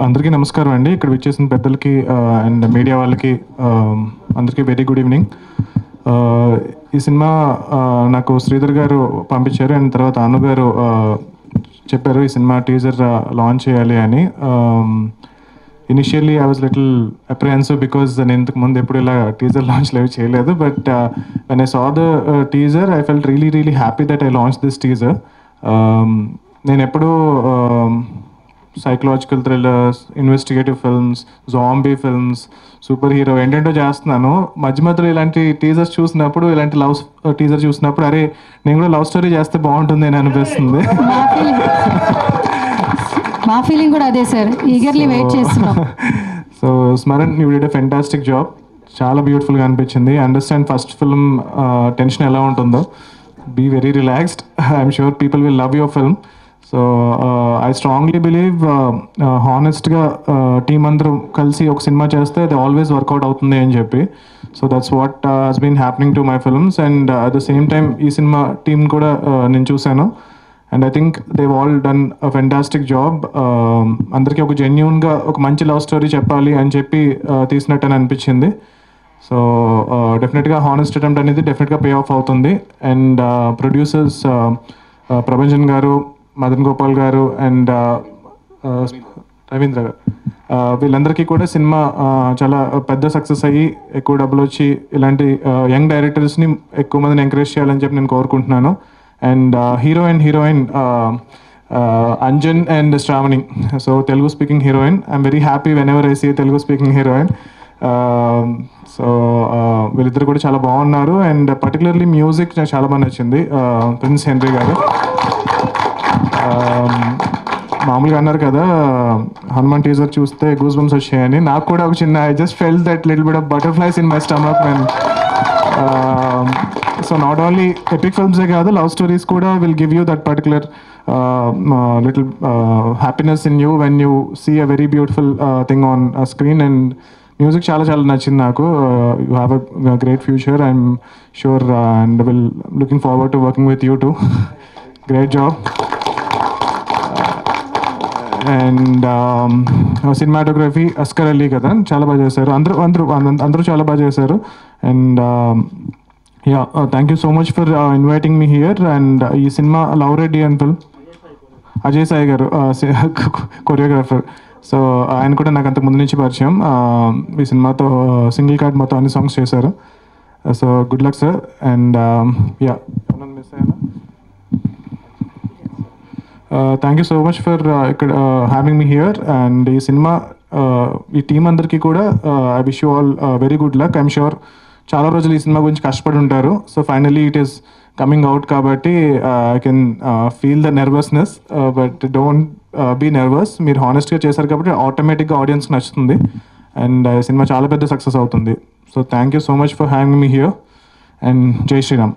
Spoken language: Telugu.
అందరికీ నమస్కారం అండి. ఇక్కడ విచ్చేసిన పెద్దలకి అండ్ మీడియా వాళ్ళకి అందరికీ వెరీ గుడ్ ఈవినింగ్. ఈ సినిమా నాకు శ్రీధర్ గారు పంపించారు అండ్ తర్వాత అను గారు చెప్పారు ఈ సినిమా టీజర్ లాంచ్ చేయాలి అని. Initially I was little apprehensive because నేను ఇంతకు ముందు ఎప్పుడు ఇలా టీజర్ లాంచ్లు ఏవి చేయలేదు. But when I saw the teaser I felt really happy that I launch this teaser. నేను ఎప్పుడూ psychological thrillers, investigative films, zombie films, super hero ఏంటంటో చేస్తున్నాను. మధ్య మధ్యలో ఇలాంటి టీజర్స్ చూసినప్పుడు, ఇలాంటి లవ్ టీజర్ చూసినప్పుడు అరే నేను కూడా లవ్ స్టోరీ చేస్తే బాగుంటుంది అని అనిపిస్తుంది. మా ఫీలింగ్ కూడా అదే సార్, ఈగర్లీ వెయిట్ చేస్తున్నాం. So Smaran, you did a fantastic job. చాలా బ్యూటిఫుల్గా అనిపించింది. అండర్స్టాండ్ ఫస్ట్ ఫిల్మ్ టెన్షన్ ఎలా ఉంటుందో. Be very relaxed. I'm sure people will love your film. So I strongly believe హానెస్ట్గా టీం అందరూ కలిసి ఒక సినిమా చేస్తే అది ఆల్వేస్ వర్కౌట్ అవుతుంది అని చెప్పి. So that's what has been happening to my films. And at the same time ఈ సినిమా టీం కూడా నేను చూశాను and I think they've all done a fantastic job. అందరికీ ఒక జెన్యూన్గా ఒక మంచి లవ్ స్టోరీ చెప్పాలి అని చెప్పి తీసినట్టు అని అనిపించింది. సో డెఫినెట్గా హానెస్ట్ అటెంప్ట్ అనేది డెఫినెట్గా పే ఆఫ్ అవుతుంది. అండ్ ప్రొడ్యూసర్స్ ప్రభంజన్ గారు, మదన్ గోపాల్ గారు అండ్ రవీంద్ర గారు, వీళ్ళందరికీ కూడా సినిమా చాలా పెద్ద సక్సెస్ అయ్యి ఎక్కువ డబ్బులు వచ్చి ఇలాంటి యంగ్ డైరెక్టర్స్ని ఎక్కువ మందిని ఎంకరేజ్ చేయాలని చెప్పి నేను కోరుకుంటున్నాను. And hero and heroine Anjan and Shravani, so Telugu speaking heroine. I'm very happy whenever I see Telugu speaking heroine. So వీళ్ళిద్దరు కూడా చాలా బాగున్నారు. అండ్ పర్టికులర్లీ మ్యూజిక్ నాకు చాలా బాగా నచ్చింది. ప్రిన్స్ హెన్రీ గారు మామూలుగా అన్నారు కదా హనుమాన్ టీజర్ చూస్తే గూస్ బంప్స్ వచ్చాయని. నాకు కూడా ఒక చిన్న I just felt that little bit of butterflies in my stomach when. So not only epic ఫిల్మ్సే కాదు, లవ్ స్టోరీస్ కూడా will give you that particular little happiness in you when you see a very beautiful thing on screen. And music చాలా చాలా నచ్చింది నాకు. You have a great future I'm sure and will looking forward to working with you too. Great job. And cinematography Askar Ali కదా, చాలా బాగా చేశారు. అందరూ చాలా బాగా చేశారు. And ya thank you so much for inviting me here. And ఈ సినిమా love Reddy and film Ajay Sai garu choreographer. So ఆయన కూడా నాకు అంతకు ముందు నుంచి పరిచయం. ఈ సినిమాతో సింగిల్ కార్డ్ మొత్తం అన్ని సాంగ్స్ చేశారు. So good luck sir. And ya miss అయ్యాను. Thank you so much for ఇక్కడ హ్యావింగ్ మీ హియర్. అండ్ ఈ సినిమా ఈ టీం అందరికీ కూడా I wish you all very good luck. I'm sure చాలా రోజులు ఈ సినిమా గురించి కష్టపడి ఉంటారు. So finally it is coming out కాబట్టి I can feel the nervousness. But don't be nervous. మీరు హానెస్ట్గా చేశారు కాబట్టి ఆటోమేటిక్గా ఆడియన్స్కి నచ్చుతుంది. అండ్ ఈ సినిమా చాలా పెద్ద సక్సెస్ అవుతుంది. So thank you so much for having me here. And జై శ్రీరామ్.